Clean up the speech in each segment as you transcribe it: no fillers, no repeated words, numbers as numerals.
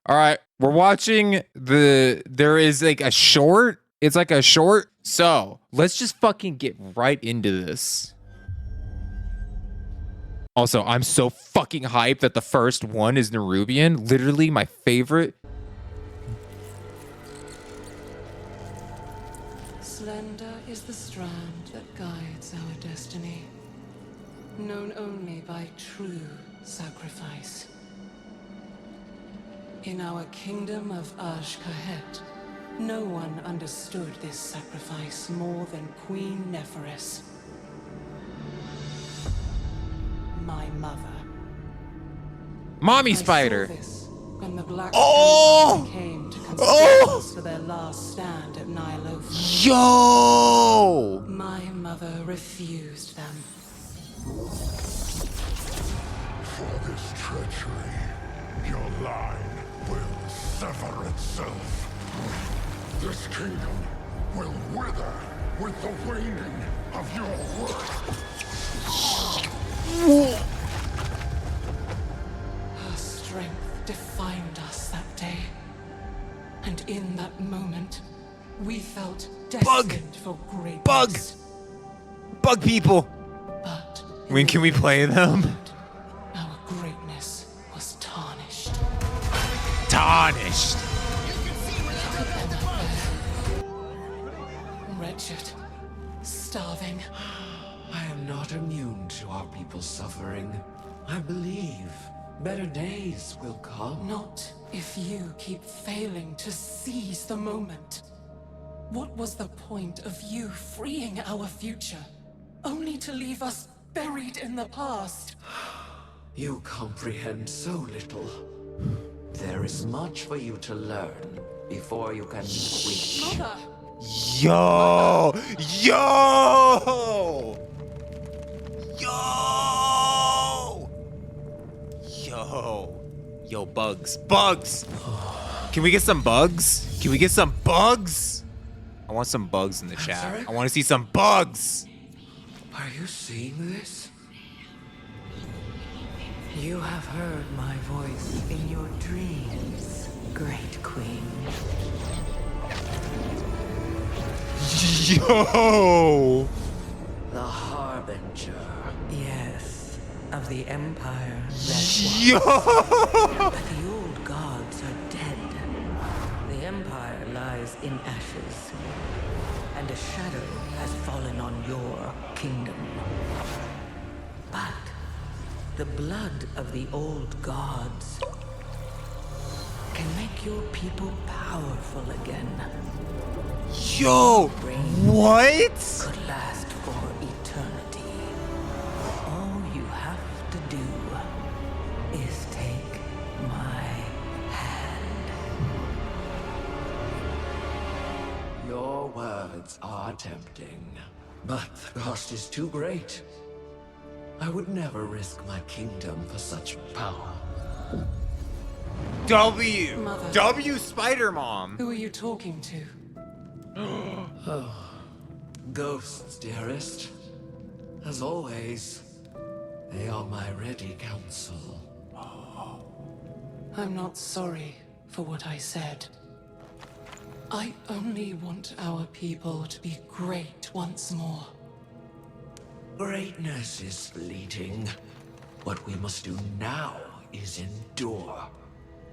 All right, we're watching there is like a short. It's like a short. So let's just fucking get right into this. Also, I'm so fucking hyped that the first one is Nerubian. Literally my favorite. Slender is the strand that guides our destiny, known only by true sacrifice. In our kingdom of Azj-Kahet, no one understood this sacrifice more than Queen Neferis, my mother. Mommy I saw spider. this when the Black Oh! Empire came to consult Oh! us for their last stand at Nyloth. Yo! My mother refused them. For this treachery, your line will sever itself. This kingdom will wither with the waning of your worth. Her strength defined us that day. And in that moment, we felt destined for greatness. Bug people. But When can we play them? our greatness was tarnished. Tarnished. Wretched. Starving. I am not immune to our people's suffering. I believe better days will come. Not if you keep failing to seize the moment. What was the point of you freeing our future, only to leave us buried in the past? You comprehend so little. There is much for you to learn before you can be queen. Mother! Yo! Yo! Yo! Yo! Yo, bugs. Bugs! Can we get some bugs? Can we get some bugs? I want some bugs in the chat. Sorry? I want to see some bugs. Are you seeing this? You have heard my voice in your dreams, Great Queen. Yo! The Harbinger. Yes, of the Empire that was. Yo! But the old gods are dead. The Empire lies in ashes, and a shadow has fallen on your kingdom. But the blood of the old gods can make your people powerful again. Yo! What? Could last for eternity. All you have to do is take my hand. Your words are tempting, but the cost is too great. I would never risk my kingdom for such power. W! Mother. W Spider Mom! Who are you talking to? Ghosts, dearest. As always, they are my ready counsel. I'm not sorry for what I said. I only want our people to be great once more. Greatness is fleeting. What we must do now is endure.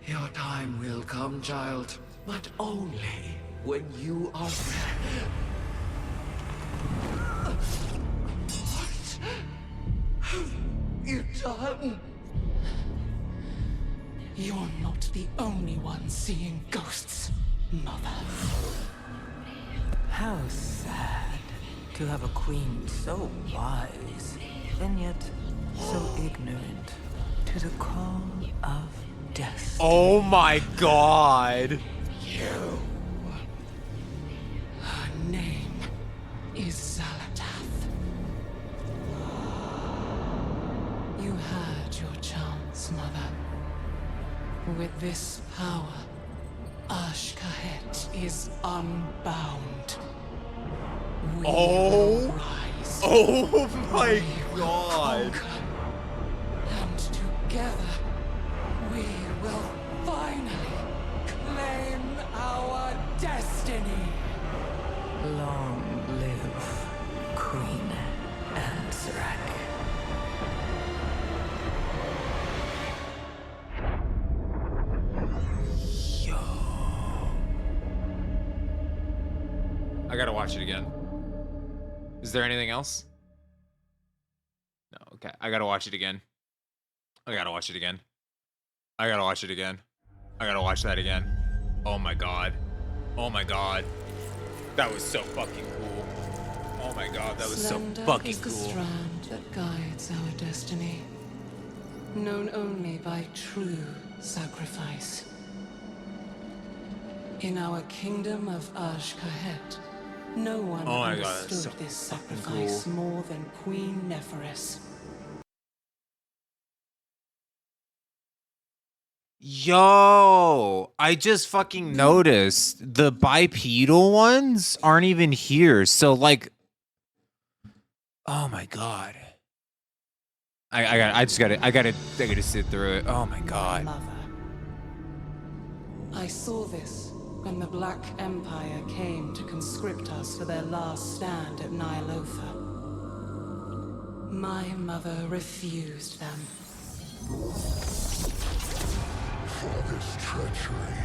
Your time will come, child, but only when you are ready. What have you done? You're not the only one seeing ghosts, Mother. How sad to have a queen so wise, and yet so ignorant to the call of death. Oh my god! Her name is Xal'atath. You had your chance, Mother. With this power, Azj-Kahet is unbound. We will rise. Oh my We will god! conquer. And together, we will finally I gotta watch it again. Is there anything else? No, okay. I gotta watch it again. I gotta watch it again. I gotta watch it again. I gotta watch that again. Oh my god. Oh my god. That was so fucking cool. Oh my god, that was so Slender fucking is the cool. strand that guides our destiny, known only by true sacrifice. In our kingdom of Azj-Kahet, no one Oh my God, that's understood so this fucking sacrifice cool. more than Queen Neferis. Yo, I just fucking noticed the bipedal ones aren't even here. So like, oh my god. I gotta sit through it. Oh my god. Mother. I saw this when the Black Empire came to conscript us for their last stand at Ny'alotha. My mother refused them. For this treachery,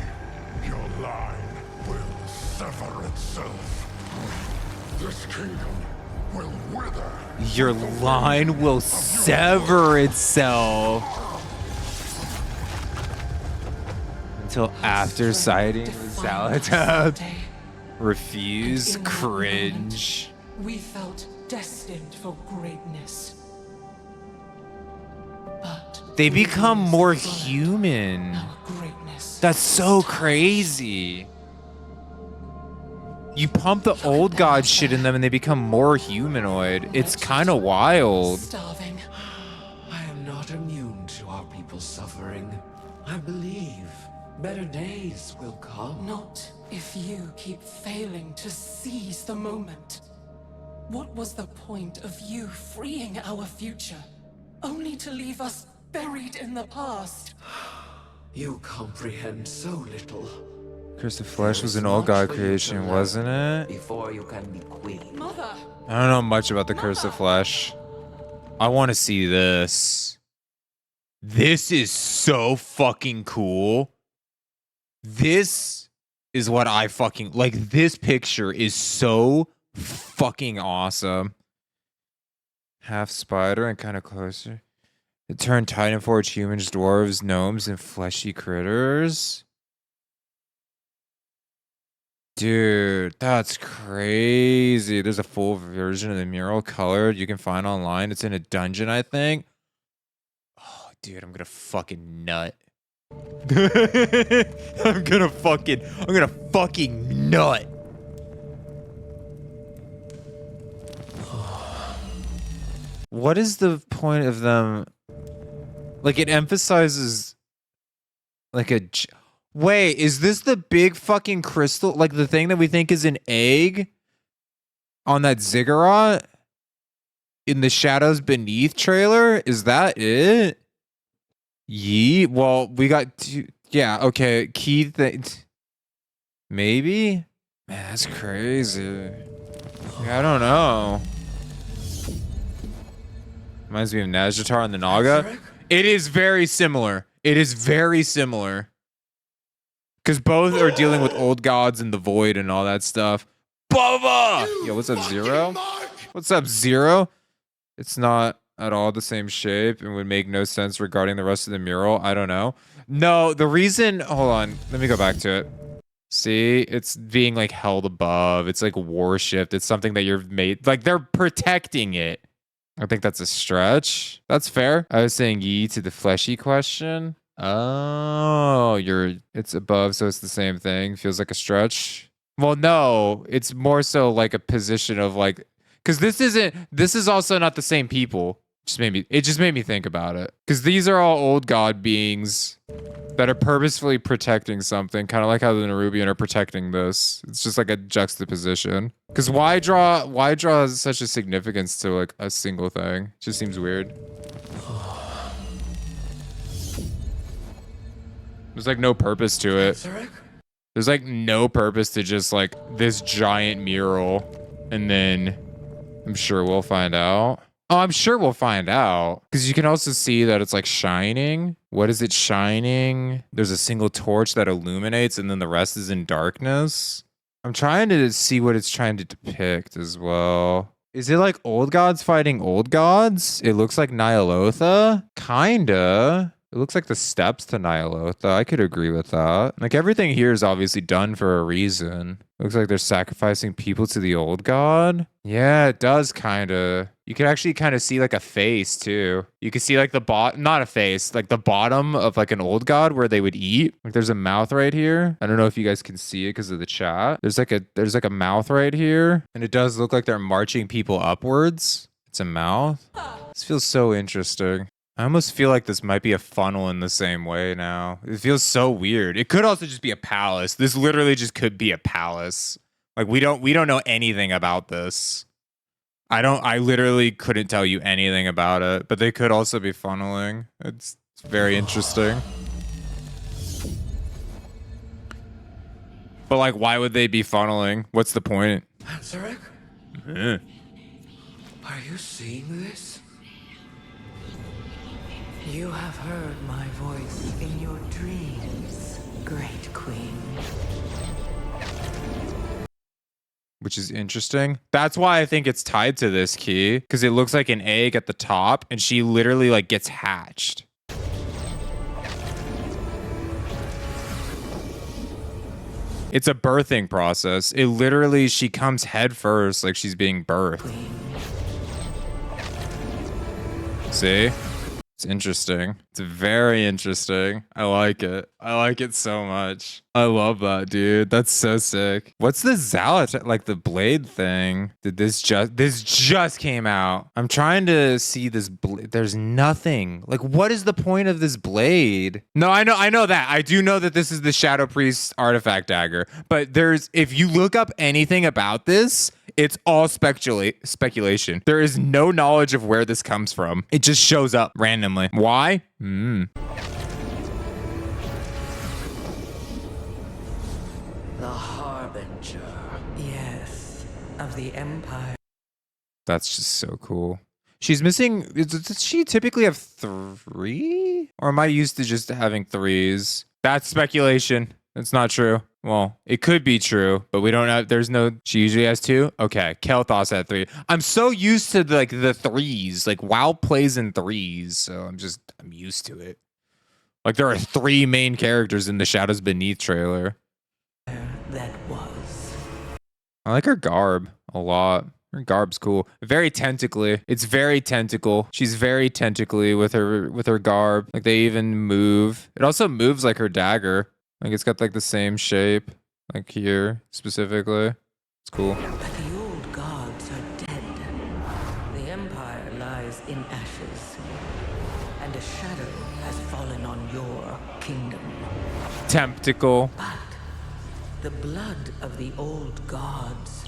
your line will sever itself. This kingdom will wither. Your line will sever itself until after sighting the Xal'atath. Refuse, In that cringe. moment, we felt destined for greatness. But They we become more destroyed human. our greatness. That's so crazy. You pump the old god shit in them and they become more humanoid. It's kind of wild. Starving. I am not immune to our people's suffering. I believe better days will come. Not if you keep failing to seize the moment. What was the point of you freeing our future, only to leave us buried in the past? You comprehend so little. Curse of Flesh was an old god creation, wasn't it? Before you can be queen. Mother! I don't know much about the Curse of Flesh. I want to see this. This is so fucking cool. This is what I fucking like. This picture is so fucking awesome. Half spider and kind of closer. It turned Titan Forge humans, dwarves, gnomes, and fleshy critters. Dude, that's crazy. There's a full version of the mural colored you can find online. It's in a dungeon, I think. Oh, dude, I'm gonna fucking nut. I'm gonna fucking nut. What is the point of them? Like, it emphasizes like a... Wait, is this the big fucking crystal? Like the thing that we think is an egg on that ziggurat in the Shadows Beneath trailer? Is that it? Yee. Well, we got two. Yeah. Okay. Key thing. Maybe. Man, that's crazy. I don't know. Reminds me of Nazjatar and the Naga. It is very similar. It is very similar. Because both are dealing with old gods and the void and all that stuff. Bubba! Yo, what's up, Zero? What's up, Zero? It's not at all the same shape and would make no sense regarding the rest of the mural. I don't know. No, the reason... Hold on. Let me go back to it. See? It's being, like, held above. It's, like, worshipped. It's something that you're made... Like, they're protecting it. I think that's a stretch. That's fair. I was saying ye to the fleshy question. Oh, it's above, so it's the same thing. Feels like a stretch. Well, no, it's more so like a position of like, because this is also not the same people. It just made me think about it. Because these are all old god beings that are purposefully protecting something, kind of like how the Nerubian are protecting this. It's just like a juxtaposition. Because why draw such a significance to like a single thing? It just seems weird. There's like no purpose to it. There's like no purpose to just like this giant mural. And then I'm sure we'll find out. Oh, I'm sure we'll find out. Because you can also see that it's like shining. What is it shining? There's a single torch that illuminates and then the rest is in darkness. I'm trying to see what it's trying to depict as well. Is it like old gods fighting old gods? It looks like Nyalotha. Kinda. It looks like the steps to Nyalotha. I could agree with that. Like everything here is obviously done for a reason. Looks like they're sacrificing people to the old god. Yeah, it does kind of. You could actually kind of see like a face too. You could see like the not a face, like the bottom of like an old god where they would eat. Like there's a mouth right here. I don't know if you guys can see it because of the chat. There's like a mouth right here, and it does look like they're marching people upwards. It's a mouth. This feels so interesting. I almost feel like this might be a funnel in the same way now. It feels so weird. It could also just be a palace. This literally just could be a palace. Like we don't know anything about this. I literally couldn't tell you anything about it, but they could also be funneling. It's very interesting. But like, why would they be funneling? What's the point? Manzarek? Eh. Are you seeing this? You have heard my voice in your dreams, Great Queen. Which is interesting. That's why I think it's tied to this key, because it looks like an egg at the top, and she literally like gets hatched. It's a birthing process. It literally, she comes head first, like she's being birthed. See? It's interesting. It's very interesting. I like it. I like it so much. I love that, dude. That's so sick. What's the Zalat, like the blade thing? This just came out. I'm trying to see this. There's nothing. Like, what is the point of this blade? No, I know that. I do know that this is the Shadow Priest artifact dagger. But if you look up anything about this, it's all speculation. There is no knowledge of where this comes from. It just shows up randomly. Why? The Harbinger. Yes, of the Empire. That's just so cool. She's missing. Does she typically have 3? Or am I used to just having 3s? That's speculation. It's not true. Well, it could be true, but we don't have. There's no. She usually has 2. Okay, Kel'Thas had 3. I'm so used to the 3s. Like WoW plays in 3s, so I'm used to it. Like there are 3 main characters in the Shadows Beneath trailer. That was. I like her garb a lot. Her garb's cool. Very tentacly. It's very tentacle. She's very tentacly with her garb. Like they even move. It also moves like her dagger. Like it's got like the same shape. Like here specifically. It's cool. But the old gods are dead. The Empire lies in ashes. And a shadow has fallen on your kingdom. Tentacle. But the blood of the old gods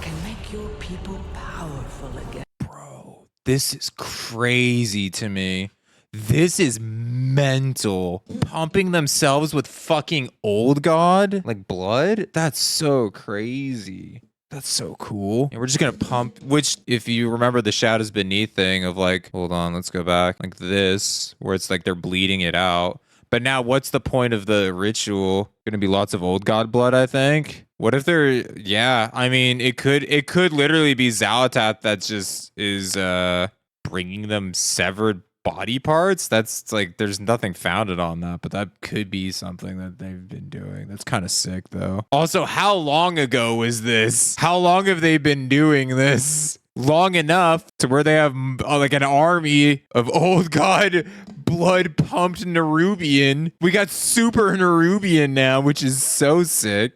can make your people powerful again. Bro, this is crazy to me. This is mental. Pumping themselves with fucking old god? Like blood? That's so crazy. That's so cool. And we're just gonna pump, which if you remember the Shadows Beneath thing of like, hold on, let's go back. Like this, where it's like they're bleeding it out. But now what's the point of the ritual? Gonna be lots of old god blood, I think. What if they're, yeah, I mean, it could literally be Xal'atath that just is bringing them severed body parts. That's like, there's nothing founded on that, but that could be something that they've been doing. That's kind of sick though. Also, how long ago was this? How long have they been doing this? Long enough to where they have like an army of old god blood pumped Nerubian. We got super Nerubian now, which is so sick.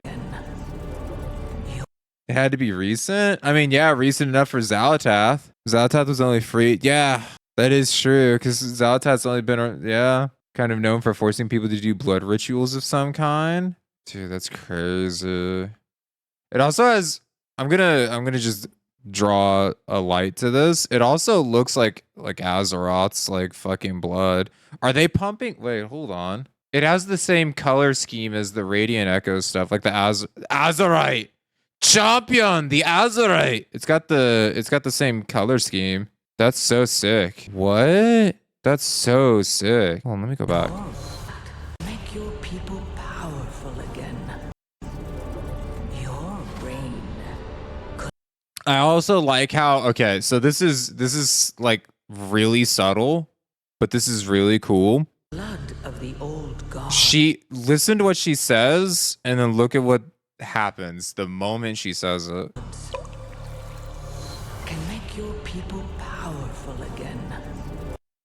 It had to be recent. I mean, yeah, recent enough for Xal'atath. Xal'atath was only free. Yeah, that is true. Because Xal'atath's only been, yeah, kind of known for forcing people to do blood rituals of some kind. Dude, that's crazy. It also has. I'm gonna just draw a light to this. It also looks like Azeroth's like fucking blood. Are they pumping? Wait, hold on. It has the same color scheme as the Radiant Echo stuff, like the Azerite. Champion, the Azerite. It's got the same color scheme. That's so sick. What? That's so sick. Hold on, let me go back. Make your people powerful again. I also like how, okay, so this is like really subtle, but this is really cool. Blood of the old gods. She listen to what she says and then look at what happens the moment she says it. Can make your people powerful again.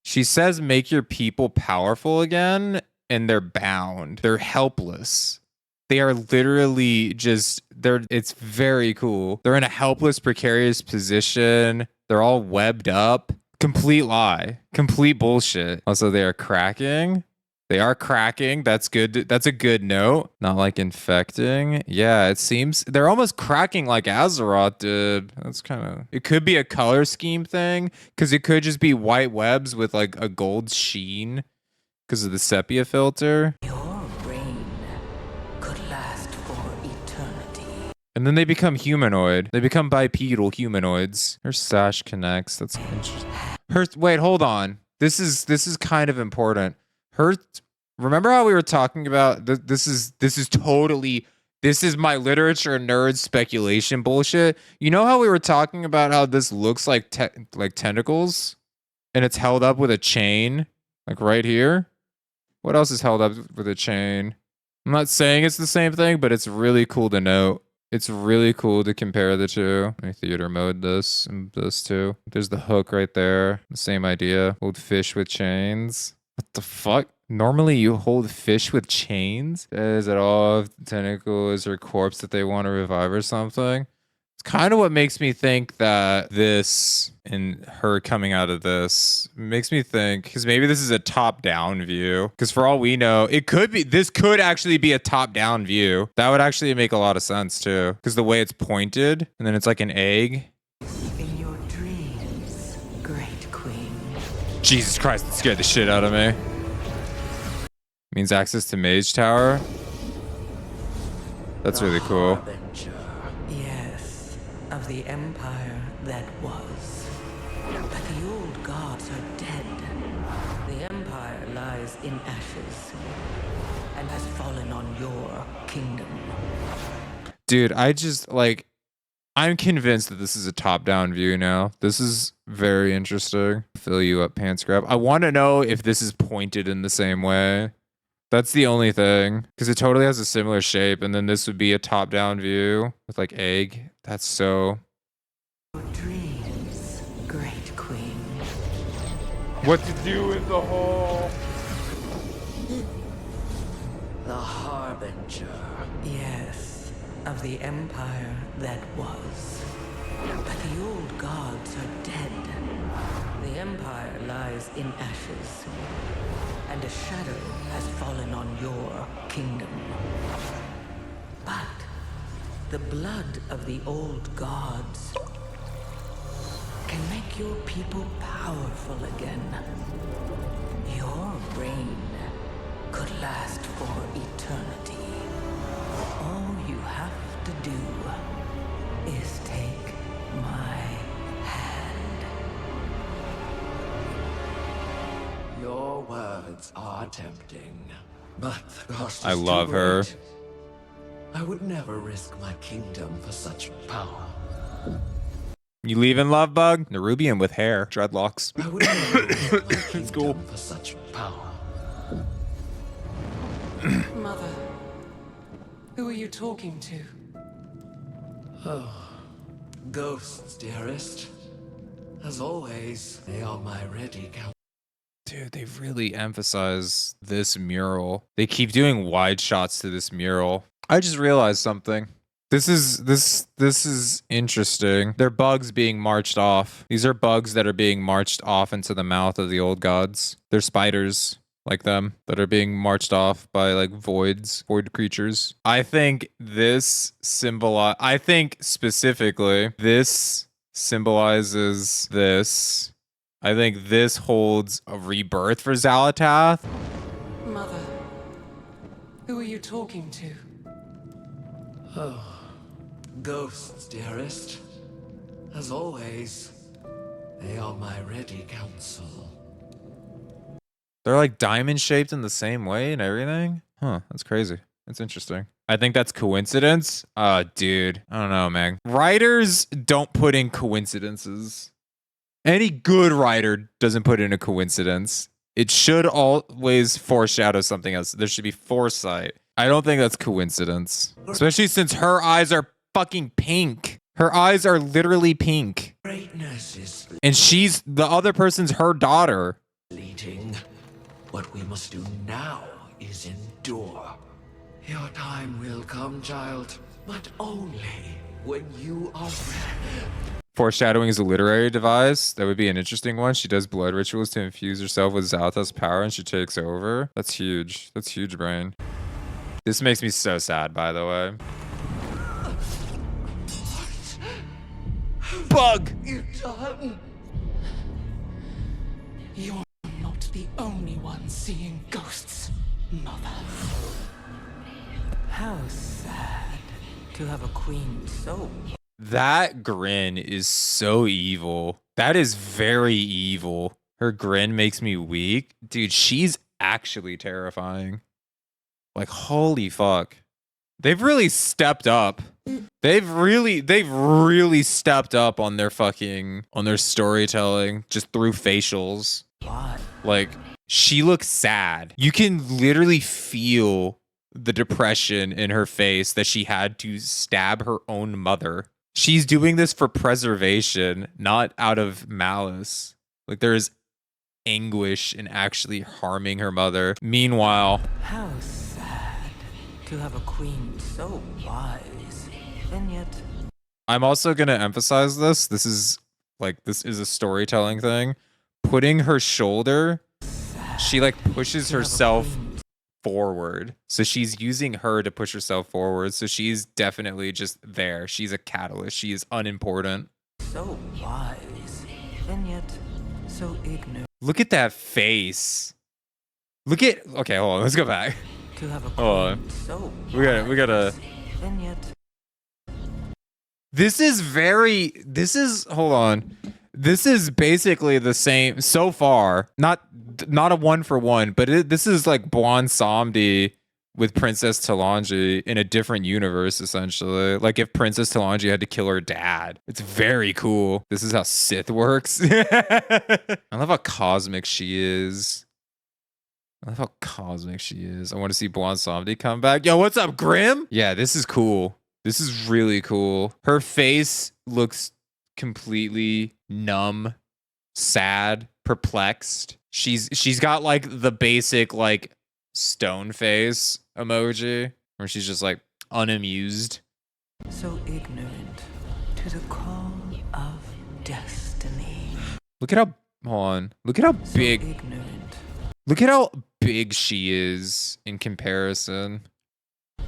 She says make your people powerful again, and they're bound. They're helpless. They are literally just it's very cool. They're in a helpless, precarious position. They're all webbed up. Complete lie. Complete bullshit. Also, they are cracking. They are cracking. That's good. That's a good note. Not like infecting. Yeah, it seems they're almost cracking like Azeroth did. That's kind of. It could be a color scheme thing because it could just be white webs with like a gold sheen because of the sepia filter. Your reign could last for eternity. And then they become humanoid. They become bipedal humanoids. Her sash connects. That's interesting. Wait, hold on. This is kind of important. Remember how we were talking about this is my literature nerd speculation bullshit. You know how we were talking about how this looks like tentacles and it's held up with a chain like right here? What else is held up with a chain? I'm not saying it's the same thing, but it's really cool to note. It's really cool to compare the two. Let me theater mode this and this too. There's the hook right there. The same idea. Hold fish with chains. What the fuck? Normally you hold fish with chains? Is it all tentacles or corpse that they want to revive or something? It's kind of what makes me think that this and her coming out of this makes me think, because maybe this is a top-down view. Because for all we know, this could actually be a top-down view. That would actually make a lot of sense too. Because the way it's pointed, and then it's like an egg. In your dreams, great queen. Jesus Christ, that scared the shit out of me. Means access to Mage Tower. That's really cool. Harbinger. Yes, of the empire that was. But the old gods are dead. The empire lies in ashes and has fallen on your kingdom. Dude, I'm convinced that this is a top-down view now. This is very interesting. Fill you up, pants grab. I want to know if this is pointed in the same way. That's the only thing. Because it totally has a similar shape. And then this would be a top-down view with like egg. That's so... Your dreams, great queen. What to do with the whole... The Harbinger. Yes, of the empire that was. But the old gods are dead. The empire lies in ashes, and a shadow has fallen on your kingdom. But the blood of the old gods can make your people powerful again. Your reign could last for eternity. All you have to do is take my hand. Your words are tempting, but the cost is I too love her. great. I would never risk my kingdom for such power. You leaving, love bug? Nerubian with hair. Dreadlocks. I would never risk my kingdom cool. for such power. Mother, who are you talking to? Ghosts, dearest. As always, they are my ready counsel. Dude, they really emphasize this mural. They keep doing wide shots to this mural. I just realized something. This is interesting. They're bugs being marched off. These are bugs that are being marched off into the mouth of the old gods. They're spiders like them that are being marched off by like void creatures. I think specifically this symbolizes this. I think this holds a rebirth for Xal'atath. Mother, who are you talking to? Ghosts, dearest. As always, they are my ready counsel. They're like diamond shaped in the same way and everything. Huh, that's crazy. That's interesting. I think that's coincidence. Dude, I don't know, man. Writers don't put in coincidences. Any good writer doesn't put in a coincidence. It should always foreshadow something else. There should be foresight. I don't think that's coincidence. Especially since her eyes are fucking pink. Her eyes are literally pink. Greatness is And she's the other person's her daughter. fleeting. What we must do now is endure. Your time will come, child, but only when you are ready. Foreshadowing is a literary device. That would be an interesting one. She does blood rituals to infuse herself with Xal'ata's power and she takes over. That's huge. That's huge, brain. This makes me so sad, by the way. Bug! You done? You're not the only one seeing ghosts, Mother. How sad to have a queen so. That grin is so evil. That is very evil. Her grin makes me weak. Dude, she's actually terrifying. Like, holy fuck. They've really stepped up. They've really stepped up on their storytelling just through facials. Why? Like, she looks sad. You can literally feel the depression in her face that she had to stab her own mother. She's doing this for preservation, not out of malice. Like, there is anguish in actually harming her mother. Meanwhile, How sad to have a queen so wise, and yet I'm also going to emphasize this. This is a storytelling thing. Putting her shoulder, she like pushes to have a herself queen forward. So she's using her to push herself forward. So she's definitely just there. She's a catalyst. She is unimportant. so wise, and yet so ignorant. Look at that face. Okay, hold on. Let's go back. To have a Hold on. queen so We gotta. wise, and yet Hold on. This is basically the same so far. Not a one for one, but this is like Bwan Samdi with Princess Talanji in a different universe, essentially. Like if Princess Talanji had to kill her dad. It's very cool. This is how Sith works. I love how cosmic she is. I love how cosmic she is. I want to see Bwan Samdi come back. Yo, what's up, Grim? Yeah, this is cool. This is really cool. Her face looks completely numb, sad, perplexed. She's got like the basic like stone face emoji where she's just like unamused. so ignorant to the call of destiny. Look at how Look at how So big ignorant look at how big she is in comparison.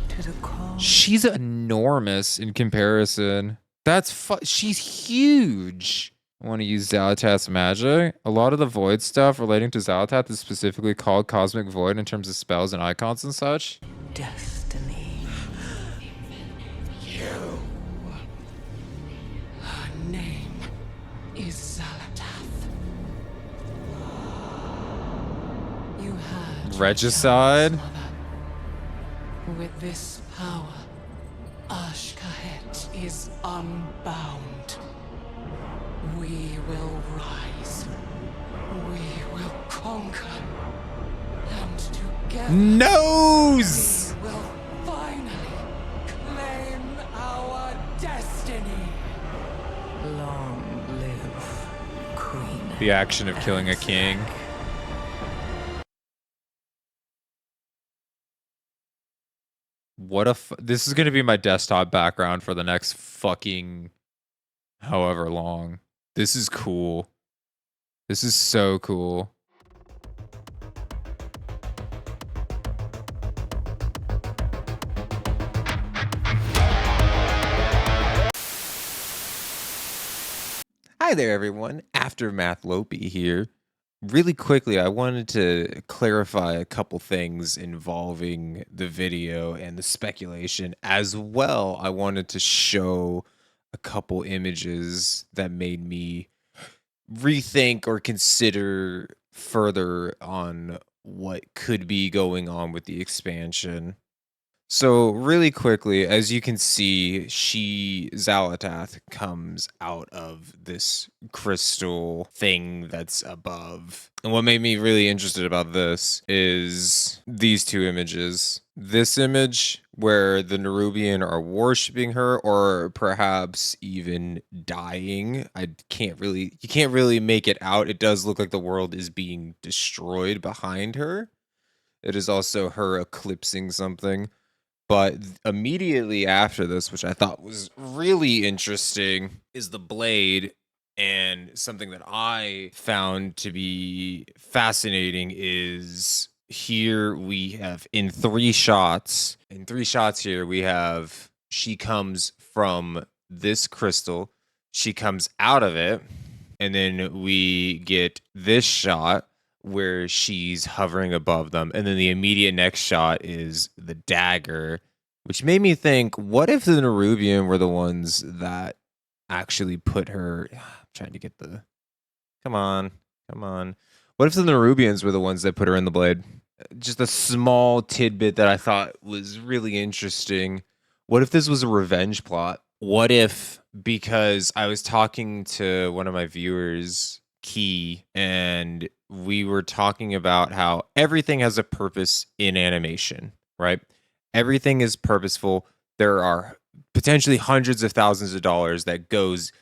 to the call. She's enormous in comparison. She's huge. I want to use Xal'atath's magic. A lot of the void stuff relating to Xal'atath is specifically called Cosmic Void in terms of spells and icons and such. Destiny. Her name is Xal'atath. You had your Regicide? chance, Mother. With this power, Ashkahet is unbound. We will rise. We will conquer. And together Nose! we will finally claim our destiny. Long live Queen. The action of killing a king. This is going to be my desktop background for the next fucking however long. This is cool. This is so cool. Hi there, everyone. Aftermath Lopi here. Really quickly, I wanted to clarify a couple things involving the video and the speculation. As well, I wanted to show a couple images that made me rethink or consider further on what could be going on with the expansion. So really quickly, as you can see, Xalatath comes out of this crystal thing that's above. And what made me really interested about this is these two images. This image where the Nerubian are worshiping her, or perhaps even dying. You can't really make it out. It does look like the world is being destroyed behind her. It is also her eclipsing something. But immediately after this, which I thought was really interesting, is the blade. And something that I found to be fascinating is here we have in 3 shots. In 3 shots here, we have she comes from this crystal, she comes out of it, and then we get this shot where she's hovering above them, and then the immediate next shot is the dagger, which made me think, what if the Nerubian were the ones that actually put her I'm trying to get the come on what if the Nerubians were the ones that put her in the blade? Just a small tidbit that I thought was really interesting. What if this was a revenge plot? What if, because I was talking to one of my viewers, Key, and we were talking about how everything has a purpose in animation, right? Everything is purposeful. There are potentially hundreds of thousands of dollars that goes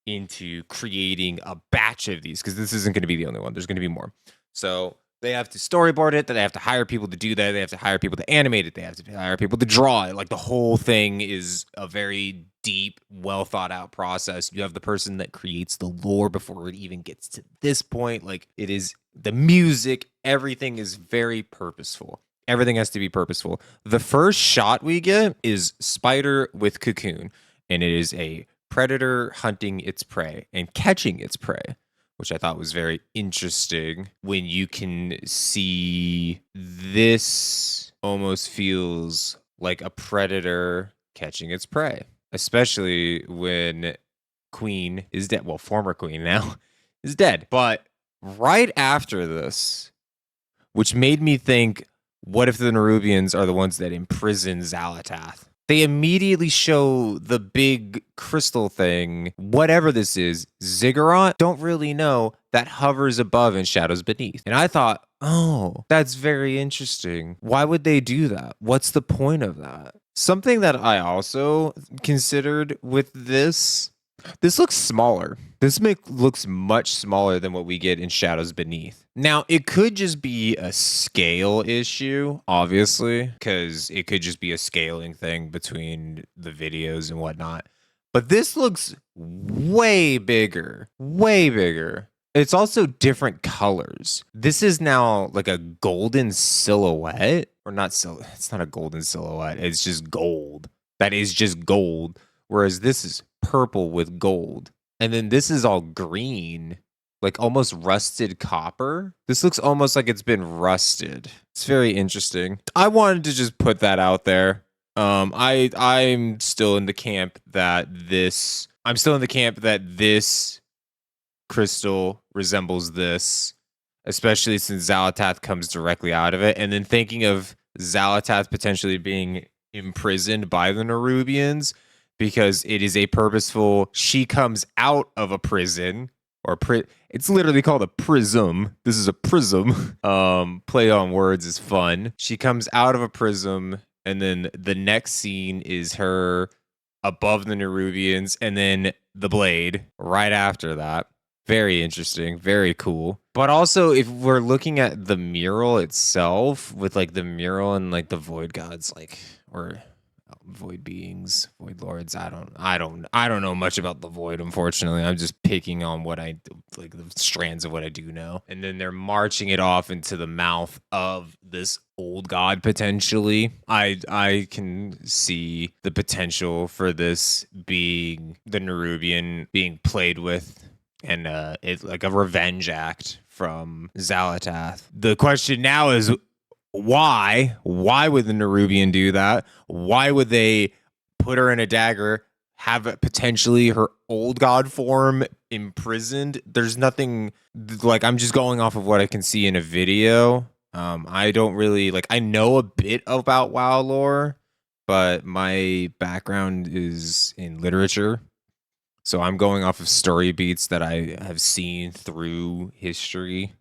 into creating a batch of these, because this isn't going to be the only one. There's going to be more. So they have to storyboard it. They have to hire people to do that. They have to hire people to animate it. They have to hire people to draw it. Like, the whole thing is a very deep, well thought out process. You have the person that creates the lore before it even gets to this point. Like, it is the music. Everything is very purposeful. Everything has to be purposeful. The first shot we get is Spider with Cocoon, and it is a predator hunting its prey and catching its prey, which I thought was very interesting. When you can see this almost feels like a predator catching its prey, especially when Queen is dead. Well, former Queen now is dead. But right after this, which made me think, what if the Nerubians are the ones that imprison Xalatath? They immediately show the big crystal thing, whatever this is, Ziggurat, don't really know, that hovers above and shadows beneath. And I thought, oh, that's very interesting. Why would they do that? What's the point of that? Something that I also considered with this looks smaller. This looks much smaller than what we get in Shadows Beneath. Now, it could just be a scale issue, obviously, because it could just be a scaling thing between the videos and whatnot. But this looks way bigger, way bigger. It's also different colors. This is now like a golden silhouette, or not it's not a golden silhouette. It's just gold. That is just gold. Whereas this is purple with gold. And then this is all green, like almost rusted copper. This looks almost like it's been rusted. It's very interesting. I wanted to just put that out there. I'm still in the camp that this crystal resembles this, especially since Xalatath comes directly out of it. And then thinking of Xalatath potentially being imprisoned by the Nerubians, because it is a purposeful, she comes out of a prison, or it's literally called a prism. This is a prism. Play on words is fun. She comes out of a prism, and then the next scene is her above the Nerubians, and then the blade right after that. Very interesting, very cool. But also, if we're looking at the mural itself, with like the mural and like the void gods, like, or void beings, void lords. I don't know much about the void, unfortunately. I'm just picking on what I like, the strands of what I do know. And then they're marching it off into the mouth of this old god potentially. I can see the potential for this being the Nerubian being played with, and it's like a revenge act from Xalatath. The question now is, why would the Nerubian do that? Why would they put her in a dagger, have potentially her old god form imprisoned? There's nothing, like, I'm just going off of what I can see in a video. I don't really, like, I know a bit about WoW lore, but my background is in literature. So I'm going off of story beats that I have seen through history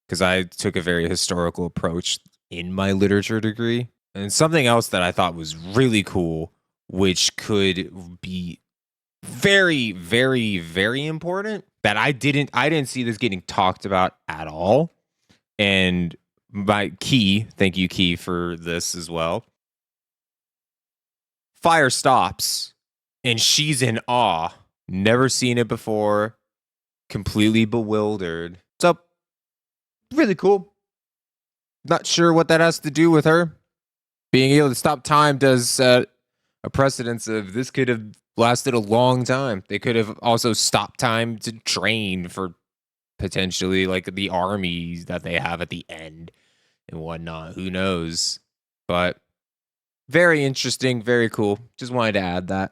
because I took a very historical approach in my literature degree. And something else that I thought was really cool, which could be very, very, very important that I didn't see this getting talked about at all. And my Key, thank you, Key, for this as well. Fire stops and she's in awe. Never seen it before. Completely bewildered. So, really cool. Not sure what that has to do with her. Being able to stop time does set a precedence of this could have lasted a long time. They could have also stopped time to train for potentially like the armies that they have at the end and whatnot. Who knows? But very interesting, very cool. Just wanted to add that.